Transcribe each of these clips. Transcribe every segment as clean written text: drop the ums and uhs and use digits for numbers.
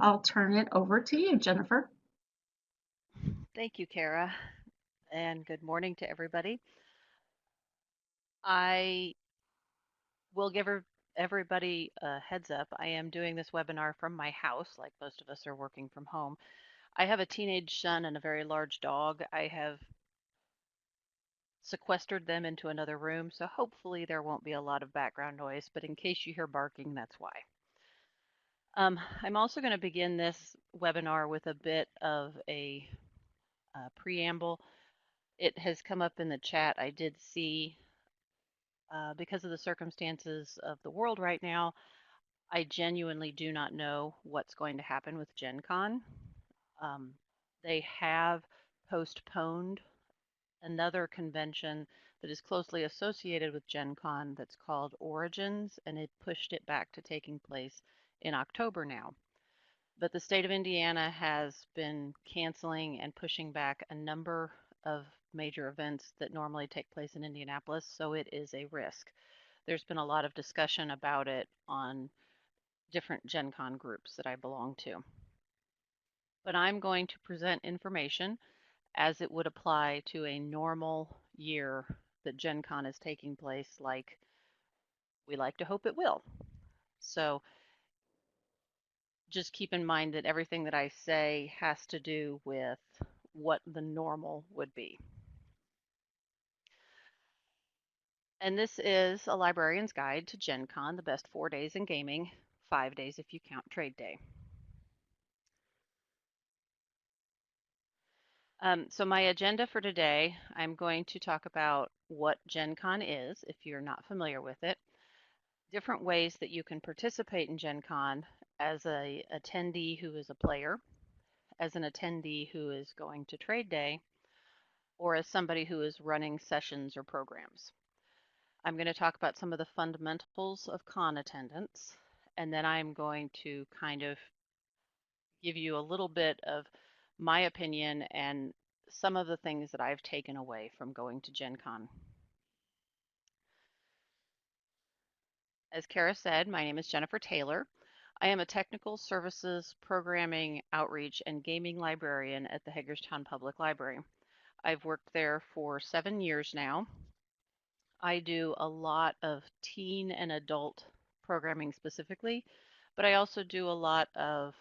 I'll turn it over to you, Jennifer. Thank you, Kara, and good morning to everybody. I will give everybody a heads up. I am doing this webinar from my house, like most of us are working from home. I have a teenage son and a very large dog. I have sequestered them into another room, so hopefully there won't be a lot of background noise, but in case you hear barking, that's why. I'm also going to begin this webinar with a bit of a preamble. It has come up in the chat. I did see because of the circumstances of the world right now, I genuinely do not know what's going to happen with Gen Con. Um, they have postponed another convention that is closely associated with Gen Con that's called Origins, and it pushed it back to taking place in October now. But the state of Indiana has been canceling and pushing back a number of major events that normally take place in Indianapolis, so it is a risk. There's been a lot of discussion about it on different Gen Con groups that I belong to. But I'm going to present information as it would apply to a normal year that Gen Con is taking place, like we like to hope it will. So just keep in mind that everything that I say has to do with what the normal would be. And this is a librarian's guide to Gen Con, the best 4 days in gaming, 5 days if you count trade day. So my agenda for today, I'm going to talk about what Gen Con is, if you're not familiar with it, different ways that you can participate in Gen Con as an attendee who is a player, as an attendee who is going to trade day, or as somebody who is running sessions or programs. I'm going to talk about some of the fundamentals of con attendance, and then I'm going to kind of give you a little bit of my opinion and some of the things that I've taken away from going to Gen Con. As Kara said, my name is Jennifer Taylor. I am a technical services, programming, outreach, and gaming librarian at the Hagerstown Public Library. I've worked there for 7 years now. I do a lot of teen and adult programming specifically, but I also do a lot of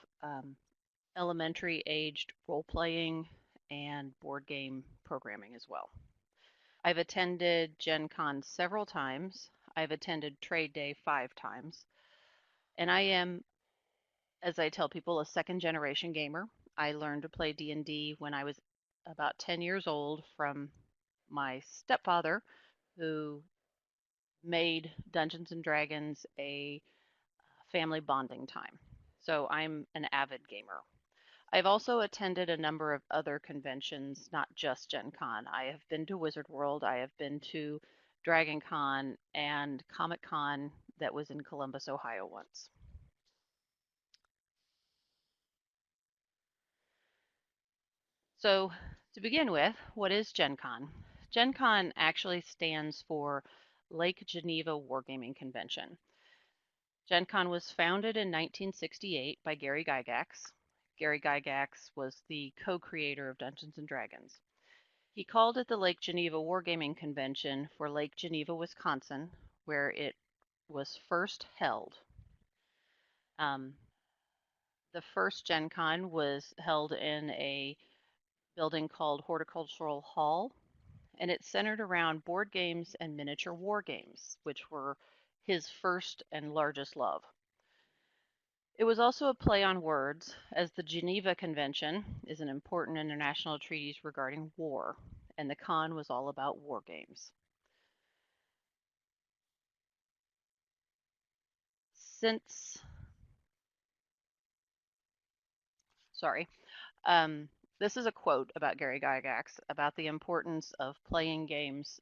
elementary aged role playing and board game programming as well. I've attended Gen Con several times. I've attended Trade Day 5 times. And I am, as I tell people, a second generation gamer. I learned to play D&D when I was about 10 years old from my stepfather, who made Dungeons and Dragons a family bonding time. So I'm an avid gamer. I've also attended a number of other conventions, not just Gen Con. I have been to Wizard World, I have been to Dragon Con and Comic Con that was in Columbus, Ohio once. So, to begin with, what is Gen Con? Gen Con actually stands for Lake Geneva Wargaming Convention. Gen Con was founded in 1968 by Gary Gygax. Gary Gygax was the co-creator of Dungeons and Dragons. He called it the Lake Geneva Wargaming Convention for Lake Geneva, Wisconsin, where it was first held. Um, the first Gen Con was held in a building called Horticultural Hall, and it centered around board games and miniature war games, which were his first and largest love. It was also a play on words, as the Geneva Convention is an important international treaty regarding war, and the con was all about war games. Since, sorry, um, this is a quote about Gary Gygax about the importance of playing games,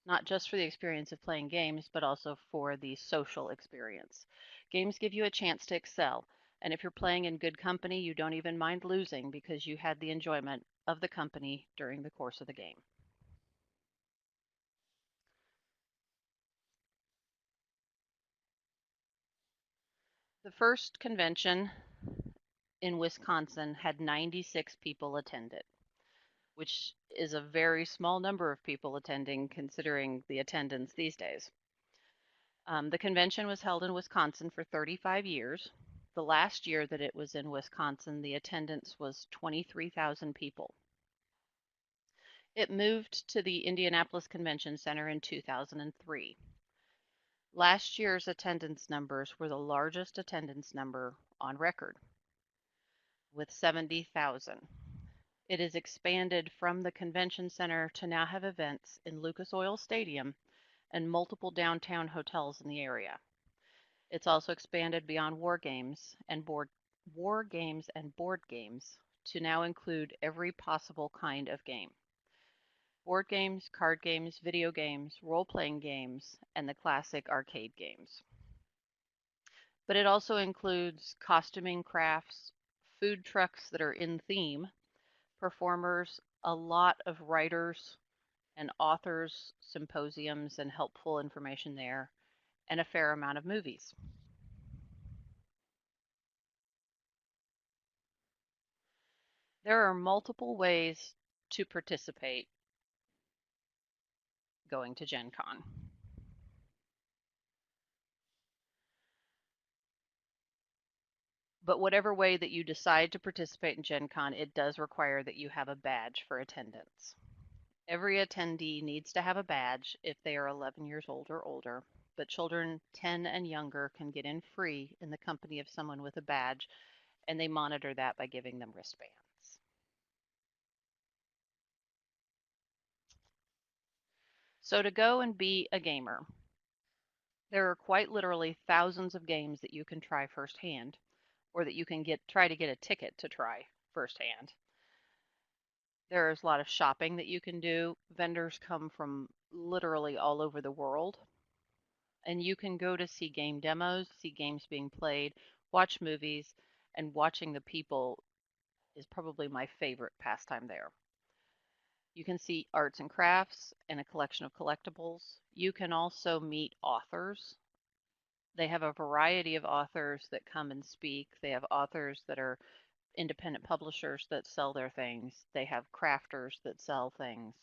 not just for the experience of playing games, but also for the social experience. Games give you a chance to excel, and if you're playing in good company, you don't even mind losing because you had the enjoyment of the company during the course of the game. The first convention in Wisconsin had 96 people attend it, which is a very small number of people attending considering the attendance these days. The convention was held in Wisconsin for 35 years. The last year that it was in Wisconsin, the attendance was 23,000 people. It moved to the Indianapolis Convention Center in 2003. Last year's attendance numbers were the largest attendance number on record, with 70,000. It has expanded from the convention center to now have events in Lucas Oil Stadium and multiple downtown hotels in the area. It's also expanded beyond war games and board games to now include every possible kind of game. Board games, card games, video games, role-playing games, and the classic arcade games. But it also includes costuming crafts, food trucks that are in theme, performers, a lot of writers and authors, symposiums, and helpful information there, and a fair amount of movies. There are multiple ways to participate going to GenCon. But whatever way that you decide to participate in GenCon, it does require that you have a badge for attendance. Every attendee needs to have a badge if they are 11 years old or older, but children 10 and younger can get in free in the company of someone with a badge, and they monitor that by giving them wristbands. So to go and be a gamer, there are quite literally thousands of games that you can try firsthand, or that you can try to get a ticket to try firsthand. There's a lot of shopping that you can do. Vendors come from literally all over the world, and you can go to see game demos, see games being played, watch movies, and watching the people is probably my favorite pastime there. You can see arts and crafts and a collection of collectibles. You can also meet authors. They have a variety of authors that come and speak. They have authors that are independent publishers that sell their things. They have crafters that sell things.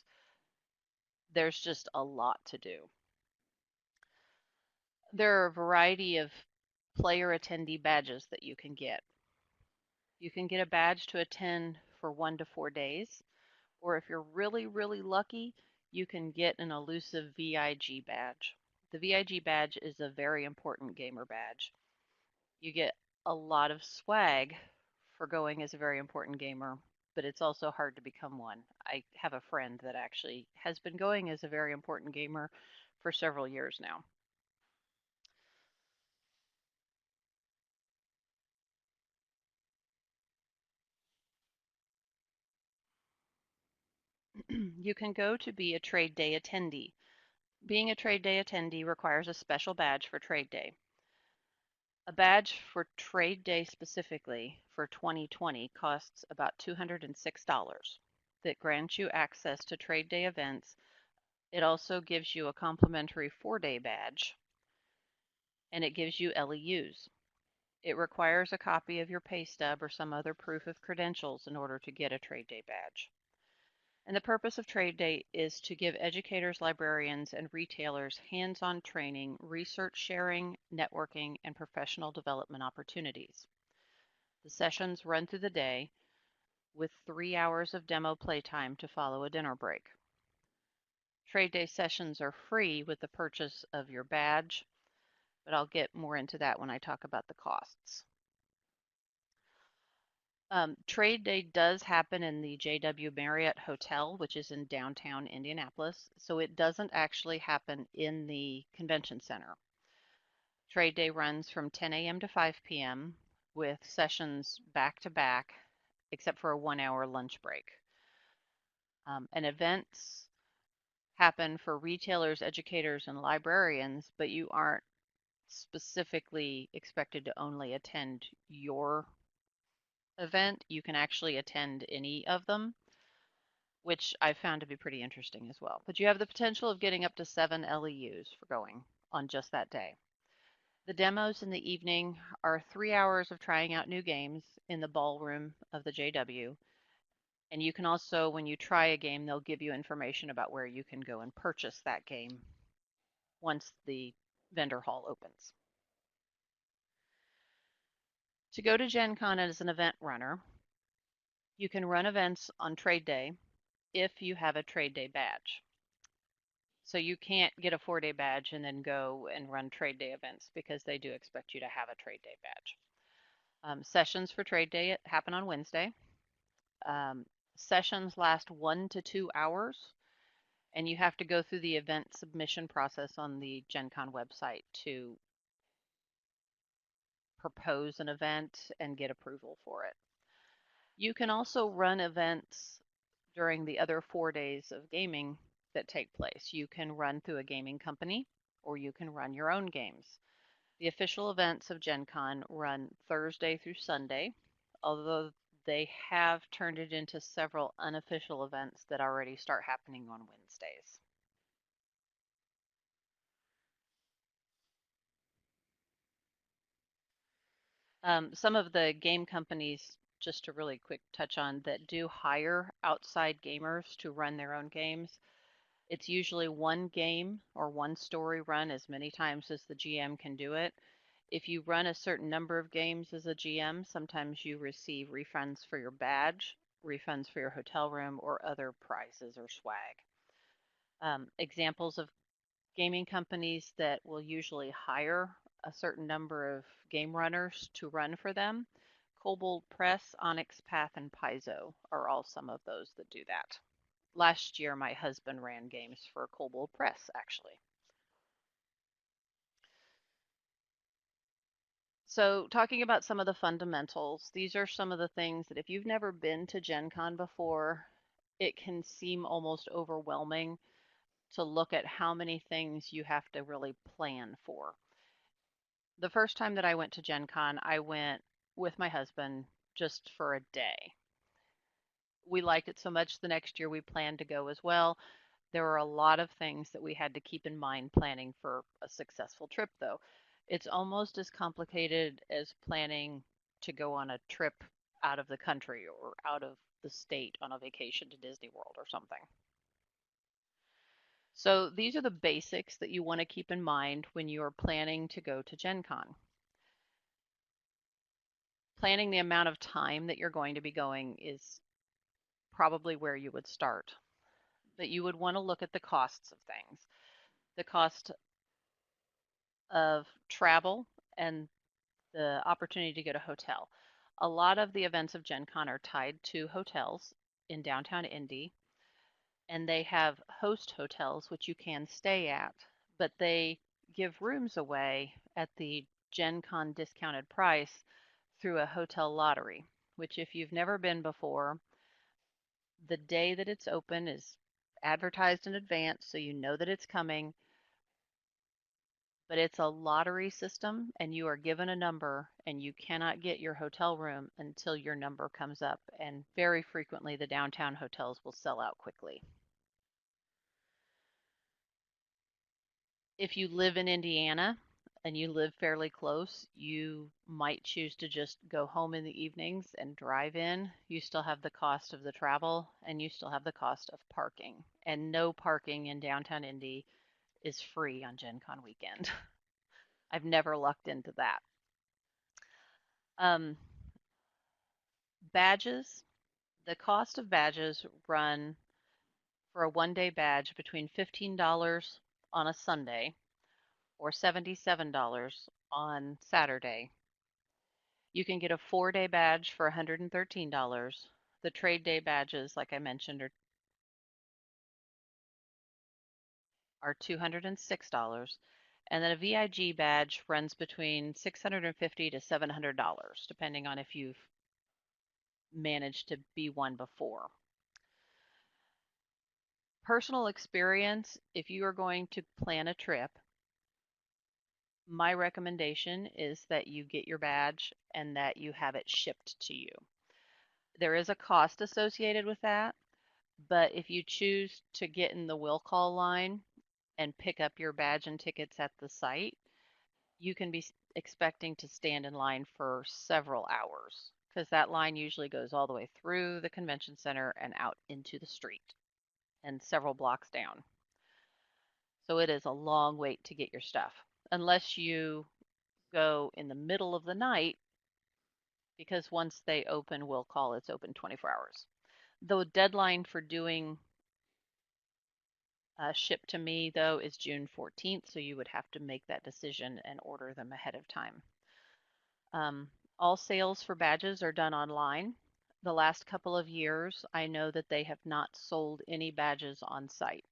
There's just a lot to do. There are a variety of player attendee badges that you can get. You can get a badge to attend for 1 to 4 days, or if you're really, really lucky, you can get an elusive VIG badge. The VIG badge is a very important gamer badge. You get a lot of swag for going as a very important gamer, but it's also hard to become one. I have a friend that actually has been going as a very important gamer for several years now. You can go to be a trade day attendee. Being a trade day attendee requires a special badge for trade day. A badge for trade day specifically for 2020 costs about $206. That grants you access to trade day events. It also gives you a complimentary 4-day badge, and it gives you LEUs. It requires a copy of your pay stub or some other proof of credentials in order to get a trade day badge. And the purpose of Trade Day is to give educators, librarians, and retailers hands-on training, research sharing, networking, and professional development opportunities. The sessions run through the day with 3 hours of demo playtime to follow a dinner break. Trade Day sessions are free with the purchase of your badge, but I'll get more into that when I talk about the costs. Trade Day does happen in the JW Marriott Hotel, which is in downtown Indianapolis, so it doesn't actually happen in the convention center. Trade Day runs from 10 a.m. to 5 p.m. with sessions back to back, except for a 1-hour lunch break. And events happen for retailers, educators, and librarians, but you aren't specifically expected to only attend your event. You can actually attend any of them, which I found to be pretty interesting as well. But you have the potential of getting up to 7 LEUs for going on just that day. The demos in the evening are 3 hours of trying out new games in the ballroom of the JW. And you can also, when you try a game, they'll give you information about where you can go and purchase that game once the vendor hall opens. To go to GenCon as an event runner, you can run events on trade day if you have a trade day badge. So you can't get a 4-day badge and then go and run trade day events because they do expect you to have a trade day badge. Sessions for trade day happen on Wednesday. Um, Sessions last 1 to 2 hours, and you have to go through the event submission process on the GenCon website to propose an event and get approval for it. You can also run events during the other 4 days of gaming that take place. You can run through a gaming company or you can run your own games. The official events of GenCon run Thursday through Sunday, although they have turned it into several unofficial events that already start happening on Wednesdays. Some of the game companies, just to really quick touch on, that do hire outside gamers to run their own games. It's usually one game or one story run as many times as the GM can do it. If you run a certain number of games as a GM, sometimes you receive refunds for your badge, refunds for your hotel room, or other prizes or swag. Examples of gaming companies that will usually hire a certain number of game runners to run for them. Kobold Press, Onyx Path, and Paizo are all some of those that do that. Last year, my husband ran games for Kobold Press, actually. So talking about some of the fundamentals, these are some of the things that if you've never been to Gen Con before, it can seem almost overwhelming to look at how many things you have to really plan for. The first time that I went to Gen Con, I went with my husband just for a day. We liked it so much the next year we planned to go as well. There were a lot of things that we had to keep in mind planning for a successful trip, though. It's almost as complicated as planning to go on a trip out of the country or out of the state on a vacation to Disney World or something. So these are the basics that you want to keep in mind when you are planning to go to Gen Con. Planning the amount of time that you're going to be going is probably where you would start. But you would want to look at the costs of things. The cost of travel and the opportunity to get a hotel. A lot of the events of Gen Con are tied to hotels in downtown Indy, and they have host hotels which you can stay at, but they give rooms away at the Gen Con discounted price through a hotel lottery, which if you've never been before, the day that it's open is advertised in advance so you know that it's coming, but it's a lottery system and you are given a number and you cannot get your hotel room until your number comes up, and very frequently the downtown hotels will sell out quickly. If you live in Indiana and you live fairly close, you might choose to just go home in the evenings and drive in. You still have the cost of the travel and you still have the cost of parking. And no parking in downtown Indy is free on Gen Con weekend. I've never lucked into that. Um, Badges. The cost of badges run for a 1-day badge between $15 on a Sunday or $77 on Saturday. You can get a 4-day badge for $113. The trade day badges, like I mentioned, are $206. And then a VIG badge runs between $650 to $700, depending on if you've managed to be one before. Personal experience, if you are going to plan a trip, my recommendation is that you get your badge and that you have it shipped to you. There is a cost associated with that, but if you choose to get in the will call line and pick up your badge and tickets at the site, you can be expecting to stand in line for several hours because that line usually goes all the way through the convention center and out into the street and several blocks down. So it is a long wait to get your stuff, unless you go in the middle of the night, because once they open, we'll call it's open 24 hours. The deadline for doing ship to me, though, is June 14th, so you would have to make that decision and order them ahead of time. Um, all sales for badges are done online. The last couple of years, I know that they have not sold any badges on site.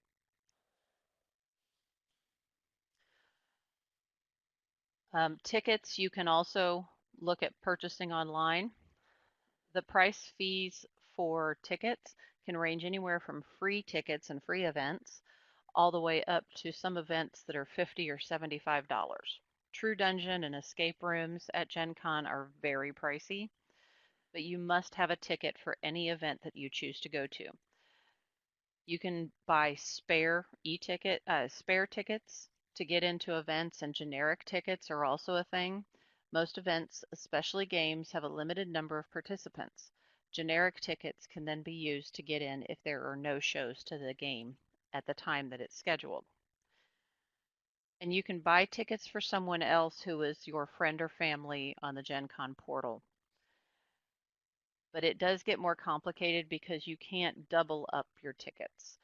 Tickets, you can also look at purchasing online. The price fees for tickets can range anywhere from free tickets and free events all the way up to some events that are $50 or $75. True Dungeon and escape rooms at Gen Con are very pricey, but you must have a ticket for any event that you choose to go to. You can buy spare tickets to get into events, and generic tickets are also a thing. Most events, especially games, have a limited number of participants. Generic tickets can then be used to get in if there are no shows to the game at the time that it's scheduled. And you can buy tickets for someone else who is your friend or family on the Gen Con portal. But it does get more complicated because you can't double up your tickets.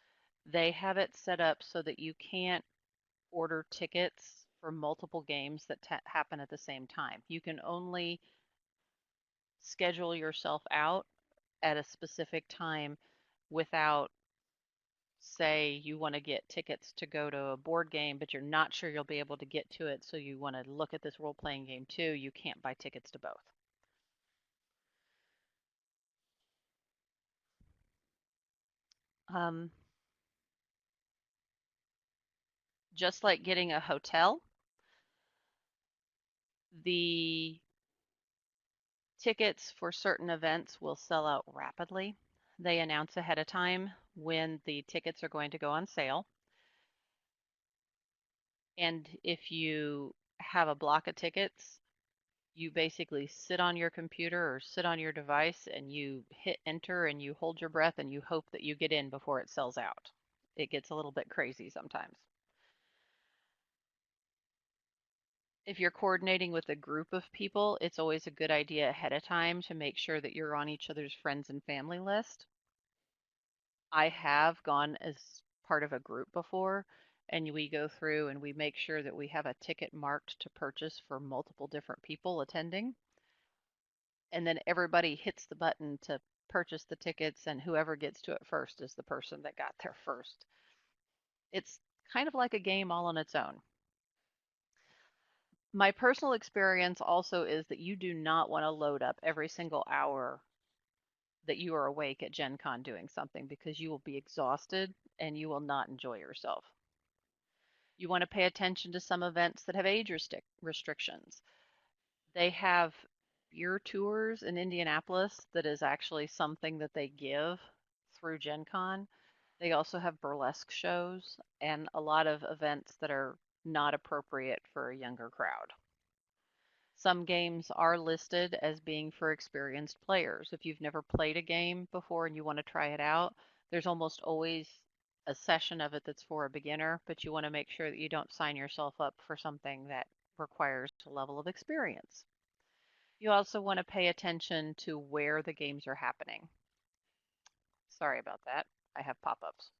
They have it set up so that you can't order tickets for multiple games that happen at the same time. You can only schedule yourself out at a specific time without, say, you want to get tickets to go to a board game, but you're not sure you'll be able to get to it, so you want to look at this role-playing game too. You can't buy tickets to both. Um, just like getting a hotel, the tickets for certain events will sell out rapidly. They announce ahead of time when the tickets are going to go on sale. And if you have a block of tickets, you basically sit on your computer or sit on your device and you hit enter and you hold your breath and you hope that you get in before it sells out. It gets a little bit crazy sometimes. If you're coordinating with a group of people, it's always a good idea ahead of time to make sure that you're on each other's friends and family list. I have gone as part of a group before, and we go through and we make sure that we have a ticket marked to purchase for multiple different people attending. And then everybody hits the button to purchase the tickets, and whoever gets to it first is the person that got there first. It's kind of like a game all on its own. My personal experience also is that you do not want to load up every single hour that you are awake at Gen Con doing something, because you will be exhausted and you will not enjoy yourself. You want to pay attention to some events that have age restrictions. They have beer tours in Indianapolis that is actually something that they give through Gen Con. They also have burlesque shows and a lot of events that are not appropriate for a younger crowd. Some games are listed as being for experienced players. If you've never played a game before and you want to try it out, there's almost always a session of it that's for a beginner, but you want to make sure that you don't sign yourself up for something that requires a level of experience. You also want to pay attention to where the games are happening. Sorry about that. I have pop-ups.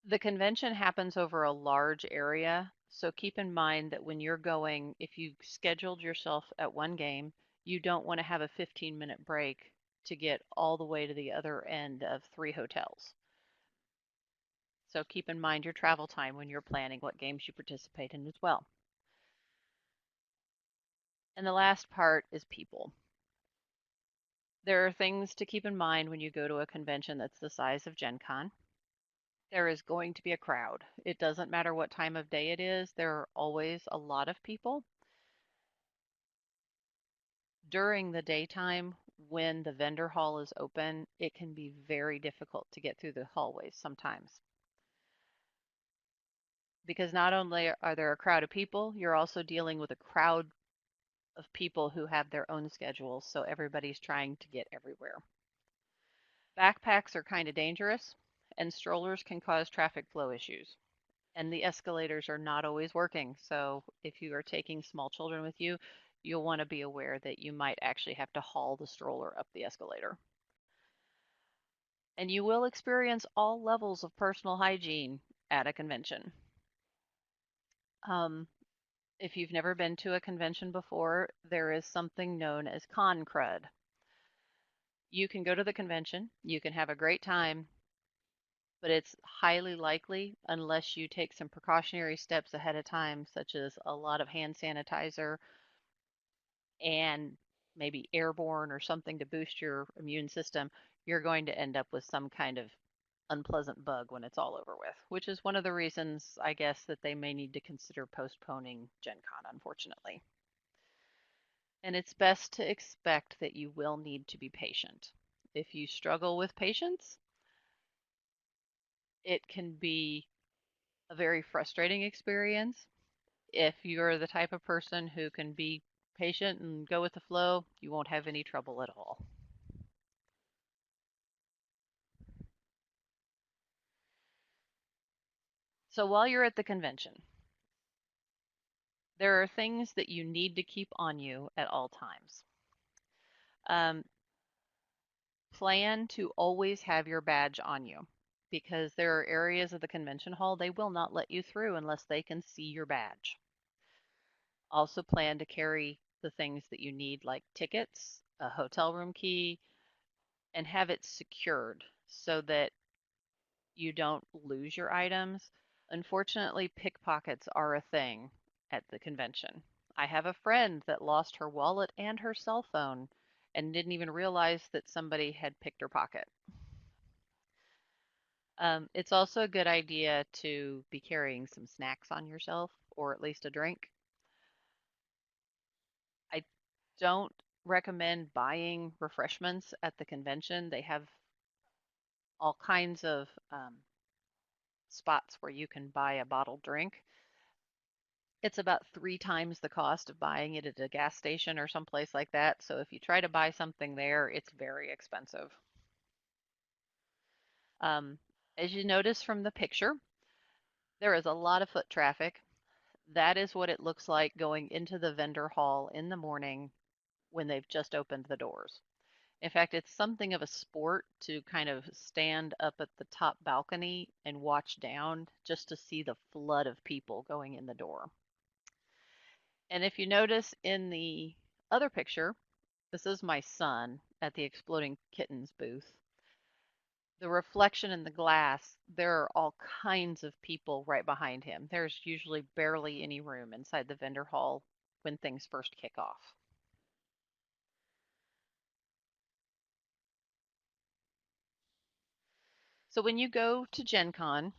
The convention happens over a large area, so keep in mind that when you're going, if you scheduled yourself at one game, you don't want to have a 15-minute break to get all the way to the other end of 3 hotels. So keep in mind your travel time when you're planning what games you participate in as well. And the last part is people. There are things to keep in mind when you go to a convention that's the size of Gen Con. There is going to be a crowd. It doesn't matter what time of day it is, there are always a lot of people. During the daytime, when the vendor hall is open, it can be very difficult to get through the hallways sometimes. because not only are there a crowd of people, you're also dealing with a crowd of people who have their own schedules, so everybody's trying to get everywhere. Backpacks are kind of dangerous, and strollers can cause traffic flow issues. And the escalators are not always working, so if you are taking small children with you, you'll want to be aware that you might actually have to haul the stroller up the escalator. And you will experience all levels of personal hygiene at a convention. Um, if you've never been to a convention before, there is something known as con crud. You can go to the convention, you can have a great time, but it's highly likely, unless you take some precautionary steps ahead of time, such as a lot of hand sanitizer and maybe airborne or something to boost your immune system, you're going to end up with some kind of unpleasant bug when it's all over with, which is one of the reasons, I guess, that they may need to consider postponing Gen Con, unfortunately. And it's best to expect that you will need to be patient. If you struggle with patience, it can be a very frustrating experience. If you're the type of person who can be patient and go with the flow, you won't have any trouble at all. So while you're at the convention, there are things that you need to keep on you at all times. Um, Plan to always have your badge on you because there are areas of the convention hall they will not let you through unless they can see your badge. Also plan to carry the things that you need like tickets, a hotel room key, and have it secured so that you don't lose your items. Unfortunately, pickpockets are a thing at the convention. I have a friend that lost her wallet and her cell phone and didn't even realize that somebody had picked her pocket. It's also a good idea to be carrying some snacks on yourself or at least a drink. I don't recommend buying refreshments at the convention. They have all kinds of spots where you can buy a bottled drink. It's about 3 times the cost of buying it at a gas station or someplace like that. So if you try to buy something there, it's very expensive. Um, as you notice from the picture, there is a lot of foot traffic. That is what it looks like going into the vendor hall in the morning when they've just opened the doors. In fact, it's something of a sport to kind of stand up at the top balcony and watch down just to see the flood of people going in the door. And if you notice in the other picture, this is my son at the Exploding Kittens booth. The reflection in the glass, there are all kinds of people right behind him. There's usually barely any room inside the vendor hall when things first kick off. So when you go to Gen Con,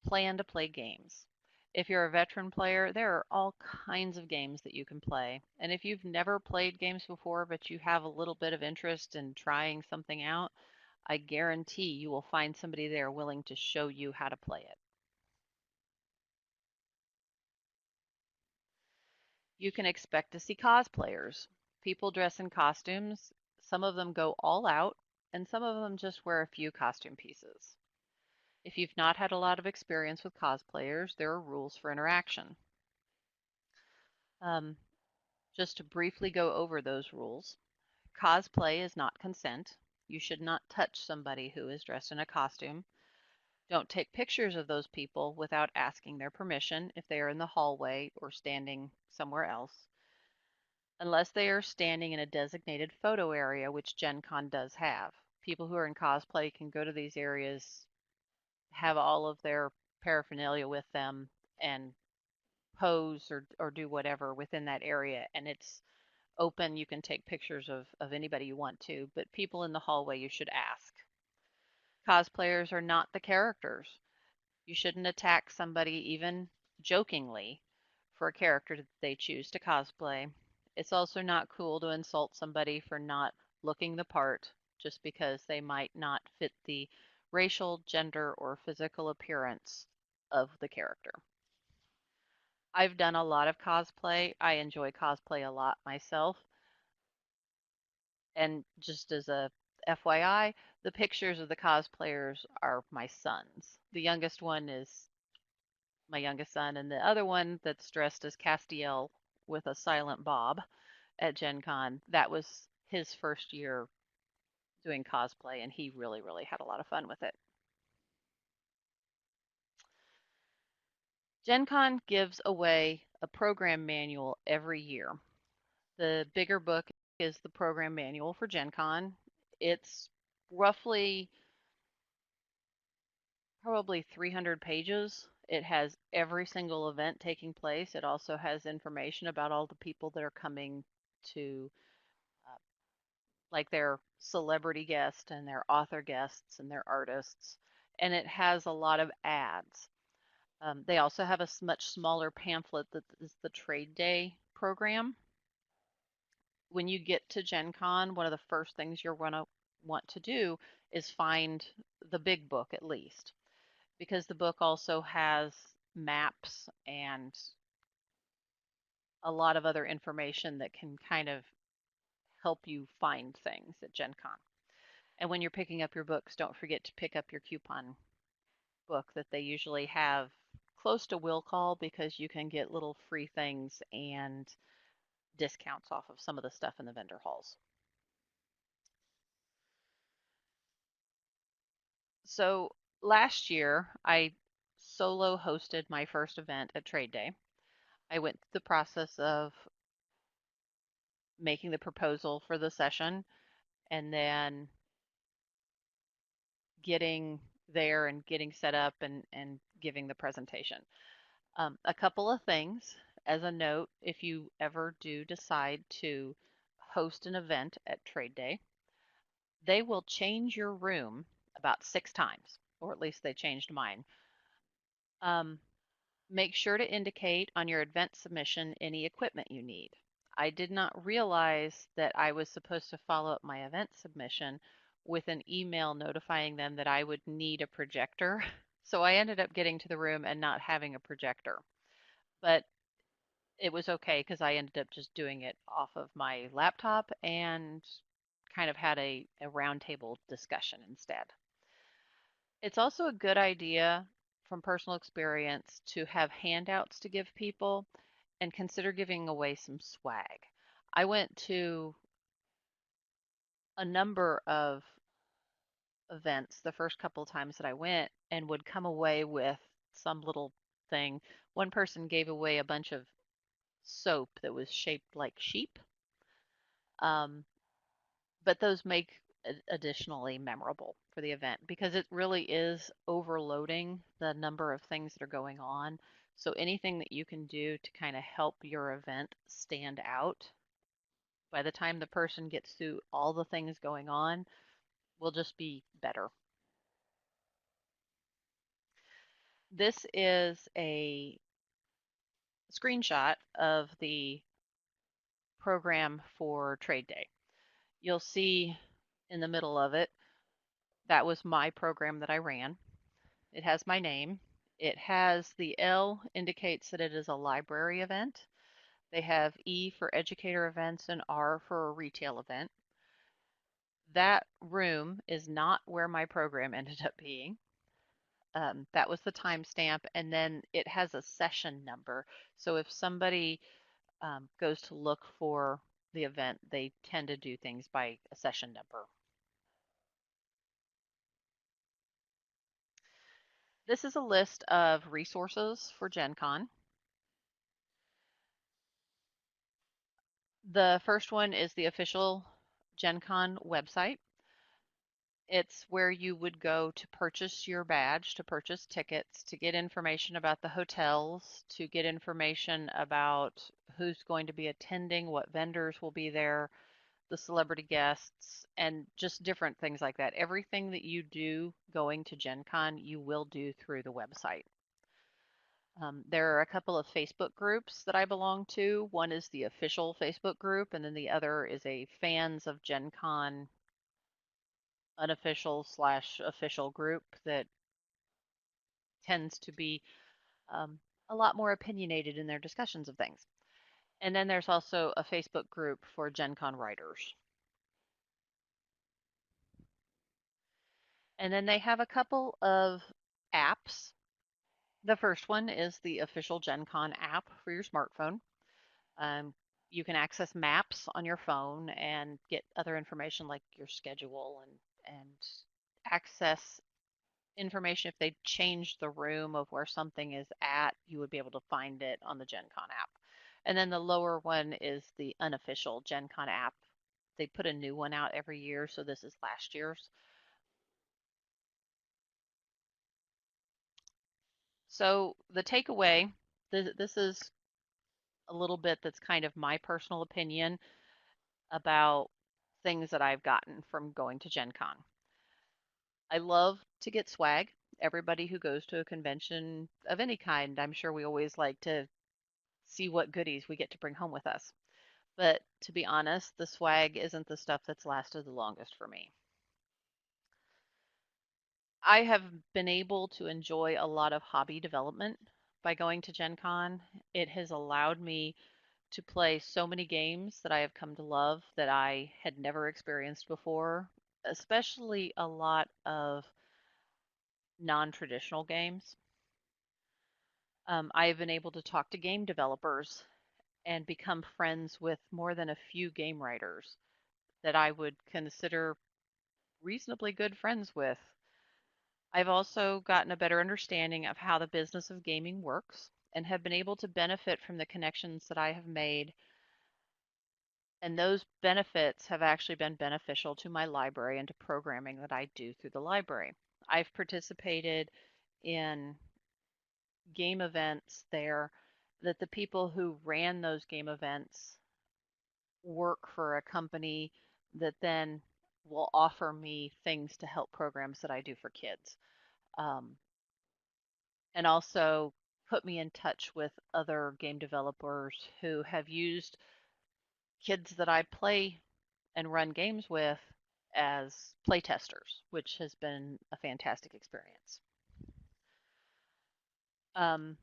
plan to play games. If you're a veteran player, there are all kinds of games that you can play. And if you've never played games before, but you have a little bit of interest in trying something out, I guarantee you will find somebody there willing to show you how to play it. You can expect to see cosplayers. People dress in costumes. Some of them go all out, and some of them just wear a few costume pieces. If you've not had a lot of experience with cosplayers, there are rules for interaction. Um, just to briefly go over those rules, cosplay is not consent. You should not touch somebody who is dressed in a costume. Don't take pictures of those people without asking their permission if they are in the hallway or standing somewhere else, unless they are standing in a designated photo area, which Gen Con does have. People who are in cosplay can go to these areas, have all of their paraphernalia with them, and pose or do whatever within that area. And it's open. You can take pictures of anybody you want to, but people in the hallway you should ask. Cosplayers are not the characters. You shouldn't attack somebody even jokingly for a character that they choose to cosplay. It's also not cool to insult somebody for not looking the part just because they might not fit the racial, gender, or physical appearance of the character. I've done a lot of cosplay. I enjoy cosplay a lot myself. And just as a FYI, the pictures of the cosplayers are my sons. The youngest one is my youngest son, and the other one that's dressed as Castiel with a silent bob at GenCon, that was his first year doing cosplay, and he really, really had a lot of fun with it. GenCon gives away a program manual every year. The bigger book is the program manual for GenCon. It's roughly probably 300 pages. It has every single event taking place. It also has information about all the people that are coming to, uh, like their celebrity guests and their author guests and their artists. And it has a lot of ads. They also have a much smaller pamphlet that is the trade day program. When you get to Gen Con, one of the first things you're going to want to do is find the big book at least, because the book also has maps and a lot of other information that can kind of help you find things at Gen Con. And when you're picking up your books, don't forget to pick up your coupon book that they usually have close to will call, because you can get little free things and discounts off of some of the stuff in the vendor halls. So last year, I solo hosted my first event at Trade Day. I went through the process of making the proposal for the session and then getting there and getting set up and giving the presentation. A couple of things as a note, if you ever do decide to host an event at Trade Day, they will change your room about 6 times, or at least they changed mine. Um, Make sure to indicate on your event submission any equipment you need. I did not realize that I was supposed to follow up my event submission with an email notifying them that I would need a projector. So I ended up getting to the room and not having a projector. But it was okay because I ended up just doing it off of my laptop and kind of had a roundtable discussion instead. It's also a good idea from personal experience to have handouts to give people and consider giving away some swag. I went to a number of events the first couple of times that I went and would come away with some little thing. One person gave away a bunch of soap that was shaped like sheep, um, but those make additionally memorable for the event because it really is overloading the number of things that are going on. So anything that you can do to kind of help your event stand out by the time the person gets through all the things going on will just be better. This is a screenshot of the program for Trade Day. You'll see in the middle of it, that was my program that I ran. It has my name. It has the L indicates that it is a library event. They have E for educator events and R for a retail event. That room is not where my program ended up being. That was the timestamp, and then it has a session number. So if somebody goes to look for the event, they tend to do things by a session number. This is a list of resources for Gen Con. The first one is the official Gen Con website. It's where you would go to purchase your badge, to purchase tickets, to get information about the hotels, to get information about who's going to be attending, what vendors will be there, the celebrity guests, and just different things like that. Everything that you do going to Gen Con, you will do through the website. There are a couple of Facebook groups that I belong to. One is the official Facebook group, and then the other is a fans of Gen Con unofficial/official group that tends to be um, a lot more opinionated in their discussions of things. And then there's also a Facebook group for GenCon writers. And then they have a couple of apps. The first one is the official GenCon app for your smartphone. Um, you can access maps on your phone and get other information like your schedule and access information if they change the room of where something is at, you would be able to find it on the GenCon app. And then the lower one is the unofficial GenCon app. They put a new one out every year, so this is last year's. So the takeaway, this is a little bit that's kind of my personal opinion about things that I've gotten from going to Gen Con. I love to get swag. Everybody who goes to a convention of any kind, I'm sure we always like to see what goodies we get to bring home with us. But to be honest, the swag isn't the stuff that's lasted the longest for me. I have been able to enjoy a lot of hobby development by going to Gen Con. It has allowed me to play so many games that I have come to love that I had never experienced before, especially a lot of non-traditional games. I have been able to talk to game developers and become friends with more than a few game writers that I would consider reasonably good friends with. I've also gotten a better understanding of how the business of gaming works and have been able to benefit from the connections that I have made. And those benefits have actually been beneficial to my library and to programming that I do through the library. I've participated in game events there that the people who ran those game events work for a company that then will offer me things to help programs that I do for kids. Um, and also put me in touch with other game developers who have used kids that I play and run games with as playtesters, which has been a fantastic experience. Um,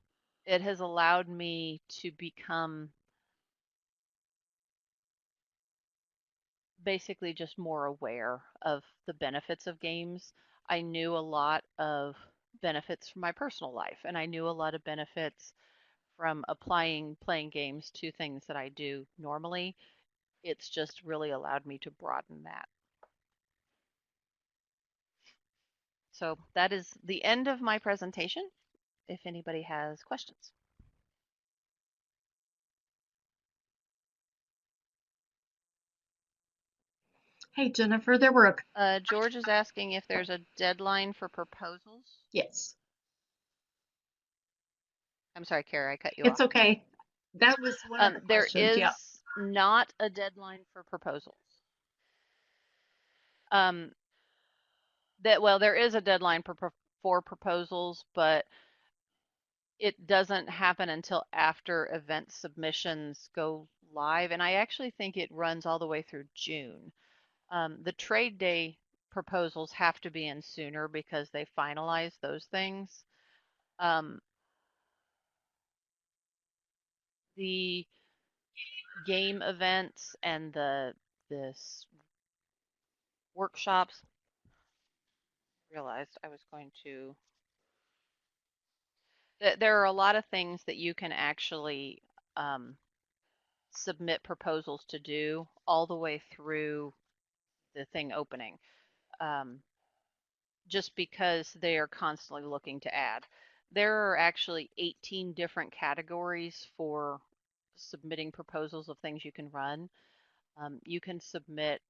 it has allowed me to become basically just more aware of the benefits of games. I knew a lot of benefits from my personal life, and I knew a lot of benefits from applying playing games to things that I do normally. It's just really allowed me to broaden that. So that is the end of my presentation, if anybody has questions. Hey, Jennifer, there were George is asking if there's a deadline for proposals. yes, I'm sorry, Kara, I cut you it's off. okay. That was one of the There questions. Yeah. is not a deadline for proposals. Um, well, there is a deadline for proposals, but it doesn't happen until after event submissions go live, and I actually think it runs all the way through June. The trade day proposals have to be in sooner because they finalize those things. Um, the game events and this workshops, realized I was going to. There are a lot of things that you can actually um, submit proposals to do all the way through the thing opening, um, just because they are constantly looking to add. There are actually 18 different categories for submitting proposals of things you can run. You can submit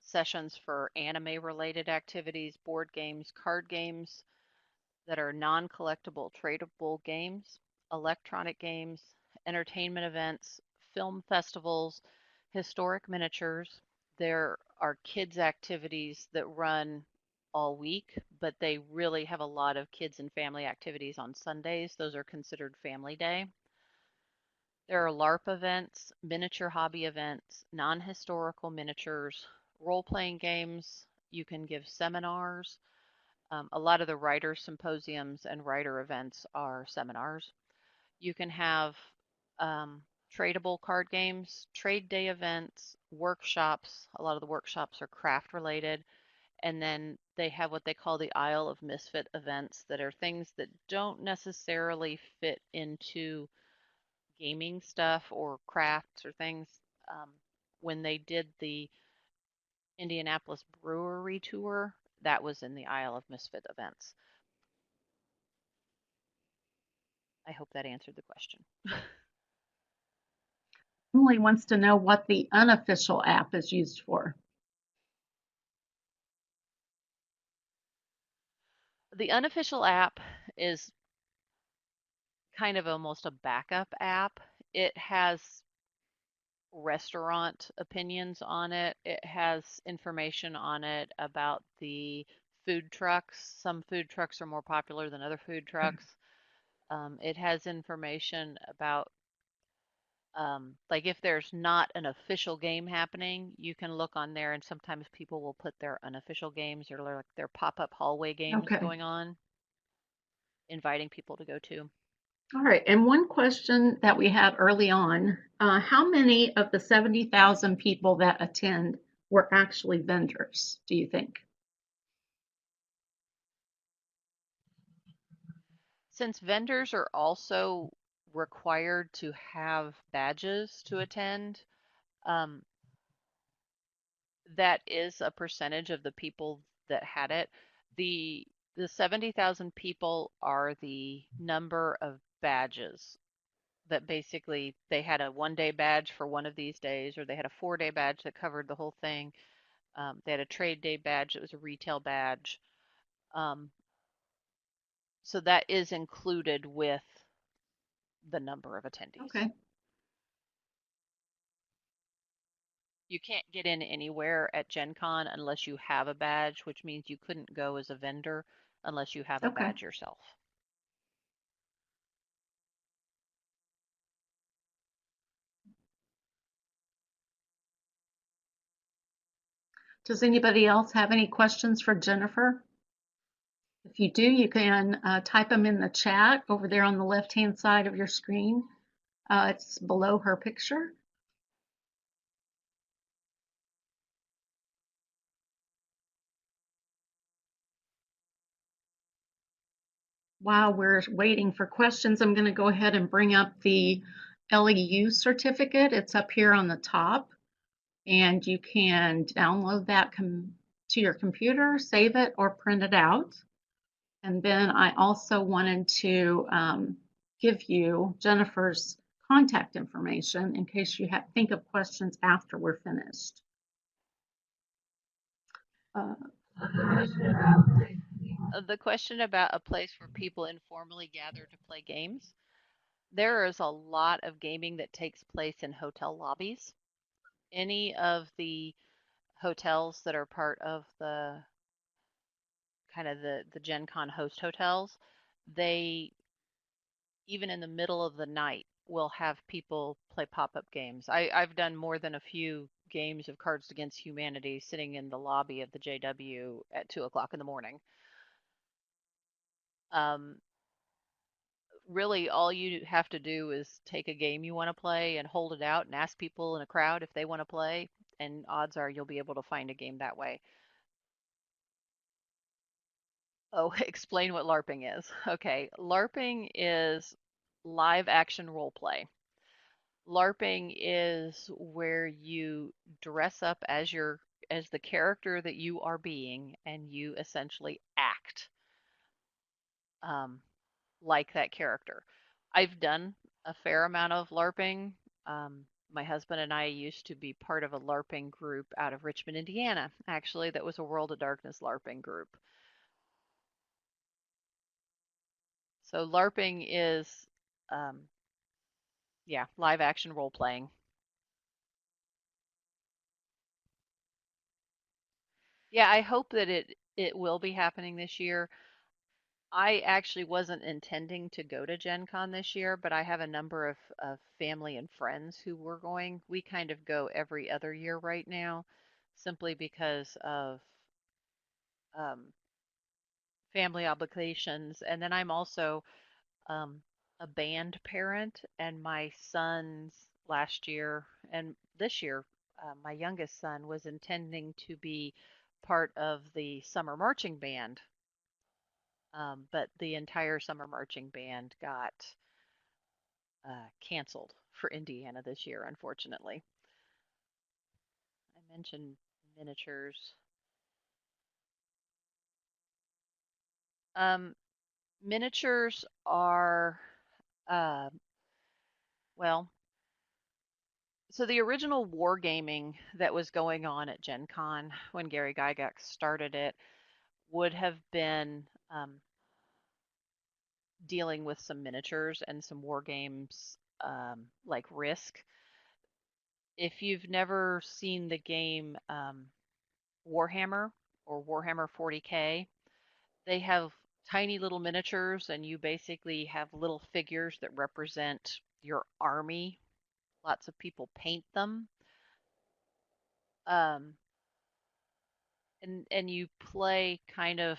sessions for anime related activities, board games, card games that are non-collectible tradable games, electronic games, entertainment events, film festivals, historic miniatures. There are kids activities that run all week, but they really have a lot of kids and family activities on Sundays. Those are considered family day. There are LARP events, miniature hobby events, non-historical miniatures, role-playing games. You can give seminars. A lot of the writer symposiums and writer events are seminars. You can have um, tradable card games, trade day events, workshops. A lot of the workshops are craft related. And then they have what they call the Isle of Misfit events that are things that don't necessarily fit into gaming stuff or crafts or things. Um, when they did the Indianapolis brewery tour, that was in the Isle of Misfit events. I hope that answered the question. Emily wants to know what the unofficial app is used for. The unofficial app is kind of almost a backup app. It has restaurant opinions on it. It has information on it about the food trucks. Some food trucks are more popular than other food trucks. It has information about like if there's not an official game happening, you can look on there and sometimes people will put their unofficial games or like their pop-up hallway games Okay. going on, inviting people to go to. All right. And one question that we had early on, how many of the 70,000 people that attend were actually vendors, do you think? Since vendors are also required to have badges to attend, um, that is a percentage of the people that had it. The the 70,000 people are the number of badges that basically they had a 1 day badge for one of these days, or they had a 4 day badge that covered the whole thing. They had a trade day badge that was a retail badge. Um, so that is included with the number of attendees. Okay. You can't get in anywhere at Gen Con unless you have a badge, which means you couldn't go as a vendor unless you have a Okay. badge yourself. Does anybody else have any questions for Jennifer? If you do, you can type them in the chat over there on the left-hand side of your screen. It's below her picture. While we're waiting for questions, I'm going to go ahead and bring up the LEU certificate. It's up here on the top, and you can download that to your computer, save it, or print it out. And then I also wanted to give you Jennifer's contact information in case you think of questions after we're finished. Uh, The question about a place where people informally gather to play games. There is a lot of gaming that takes place in hotel lobbies. Any of the hotels that are part of the kind of the Gen Con host hotels, they even in the middle of the night will have people play pop-up games. I've done more than a few games of Cards Against Humanity sitting in the lobby of the JW at 2 o'clock in the morning. Um, really, all you have to do is take a game you want to play and hold it out and ask people in a crowd if they want to play, and odds are you'll be able to find a game that way. Oh, explain what LARPing is. Okay, LARPing is live action role play. LARPing is where you dress up as the character that you are being, and you essentially act um, like that character. I've done a fair amount of LARPing. My husband and I used to be part of a LARPing group out of Richmond, Indiana, actually, that was a World of Darkness LARPing group. So LARPing is, um, yeah, live action role playing. Yeah, I hope that it will be happening this year. I actually wasn't intending to go to Gen Con this year, but I have a number of family and friends who were going. We kind of go every other year right now, simply because of um, family obligations. And then I'm also um, a band parent, and my sons last year and this year, my youngest son was intending to be part of the summer marching band, but the entire summer marching band got canceled for Indiana this year, unfortunately. I mentioned miniatures. Um, Miniatures are, uh, well, so the original wargaming that was going on at Gen Con when Gary Gygax started it would have been dealing with some miniatures and some war games like Risk. If you've never seen the game Warhammer or Warhammer 40K, they have tiny little miniatures, and you basically have little figures that represent your army. Lots of people paint them. Um, and you play kind of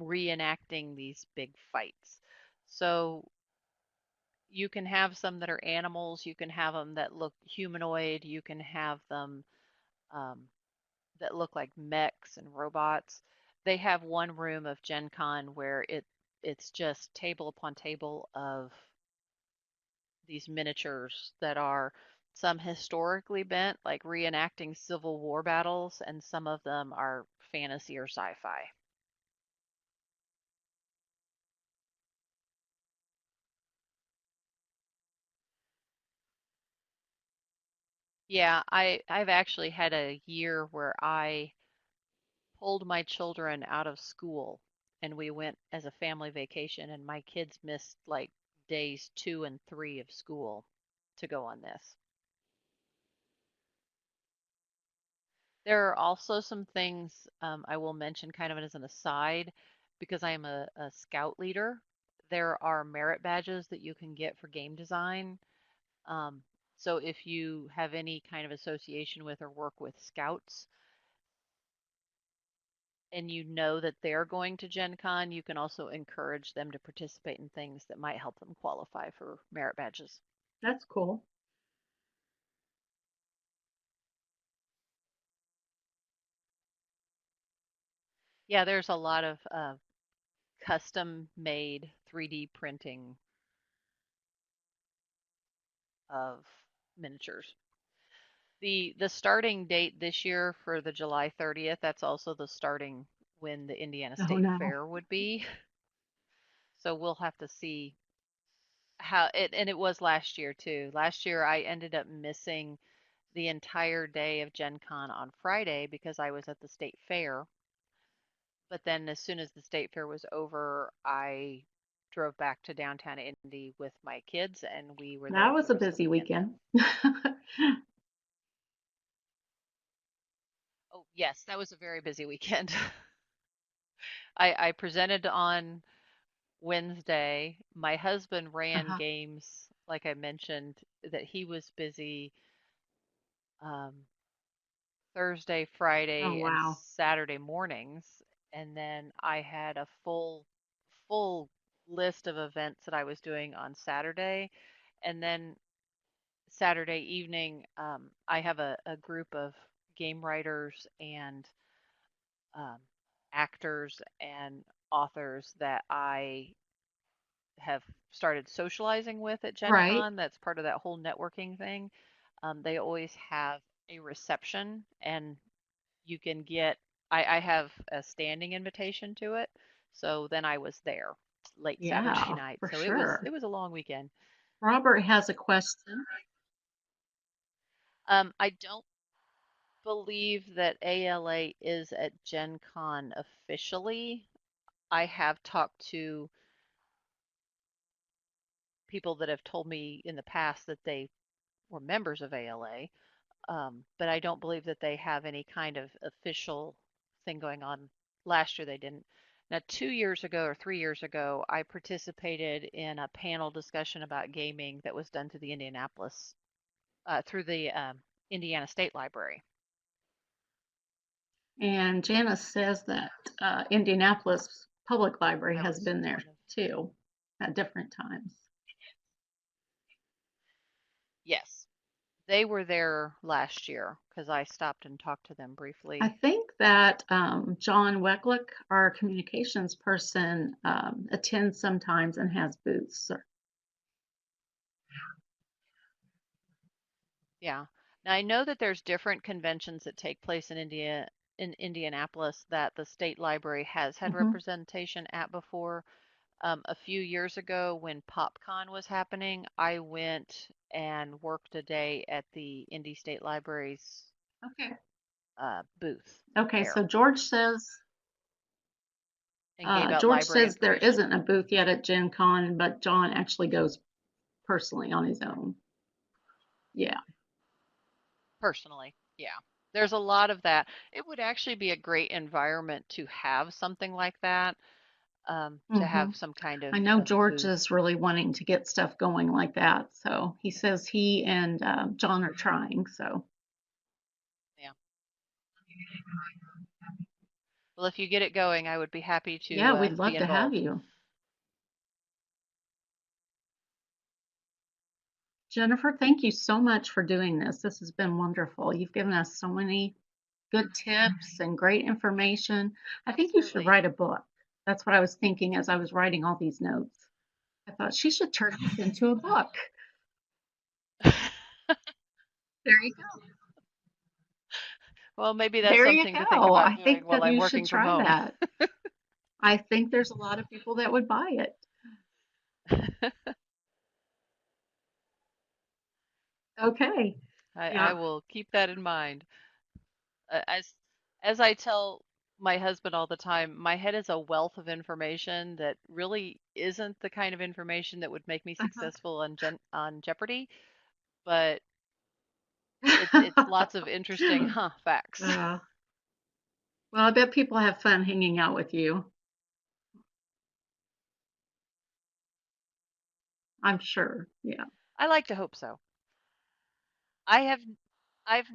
reenacting these big fights. So you can have some that are animals, you can have them that look humanoid, you can have them um, that look like mechs and robots. They have one room of Gen Con where it's just table upon table of these miniatures that are some historically bent, like reenacting Civil War battles, and some of them are fantasy or sci-fi. Yeah, I've actually had a year where I pulled my children out of school and we went as a family vacation, and my kids missed like days 2 and 3 of school to go on this. There are also some things I will mention kind of as an aside because I am a scout leader. There are merit badges that you can get for game design. Um, so if you have any kind of association with or work with scouts, and you know that they're going to Gen Con, you can also encourage them to participate in things that might help them qualify for merit badges. That's cool. Yeah, there's a lot of custom made 3D printing of miniatures. The starting date this year for the July 30th, that's also the starting when the Indiana Oh State no. Fair would be. So we'll have to see how it, and it was last year too. Last year I ended up missing the entire day of Gen Con on Friday because I was at the state fair. But then as soon as the state fair was over, I drove back to downtown Indy with my kids, and we were That there for was the a rest of the busy weekend. weekend. Oh, yes, that was a very busy weekend. I presented on Wednesday. My husband ran Uh-huh. games, like I mentioned, that he was busy um, Thursday, Oh Friday, and wow. Saturday mornings. And then I had a full list of events that I was doing on Saturday. And then Saturday evening, I have a group of game writers and um, actors and authors that I have started socializing with at Gen Right. Con. That's part of that whole networking thing. They always have a reception, and you can get, I have a standing invitation to it. So then I was there late Saturday Yeah, night. for So sure. it was a long weekend. Robert has a question. I don't believe that ALA is at Gen Con officially. I have talked to people that have told me in the past that they were members of ALA, but I don't believe that they have any kind of official thing going on. Last year they didn't. Now, 2 years ago or 3 years ago, I participated in a panel discussion about gaming that was done to the Indianapolis through the Indiana State Library. And Janice says that Indianapolis public library I has was been there one of, too at different times. yes, they were there last year because I stopped and talked to them I briefly. think that John Wecklick, our communications person, attends sometimes and has booths. Yeah. Now I know that there's different conventions that take place in Indianapolis that the state library has had Mhm. representation at before. A few years ago when PopCon was happening, I went and worked a day at the Indy State Library's Okay. booth Okay, there so and gave out George library says there information isn't a booth yet at Gen Con, but John actually goes personally on his own. Yeah. personally. Yeah. There's a lot of that. It would actually be a great environment to have something like that, to Hmm. have some kind I know of George booth. is really wanting to get stuff going like that. So he says he and John are trying. So Yeah. Well, if you get it going, I would be happy to yeah, we'd be love to have involved. you. Jennifer, thank you so much for doing this. This has been wonderful. You've given us so many good tips and great information. I think you should Absolutely. write a book. That's what I was thinking as I was writing all these notes. I thought she should turn this into a book. There you go. Well, maybe that's There you something to think go. about I doing think while that I'm you should working from try home. that. I think there's a lot of people that would buy it. Okay. I Yeah. will keep that in mind. As I tell my husband all the time, my head is a wealth of information that really isn't the kind of information that would make me successful on Jeopardy, but it's lots of interesting facts. uh, well, I bet people have fun hanging out with you. I'm sure. Yeah. I like to hope so. I have I've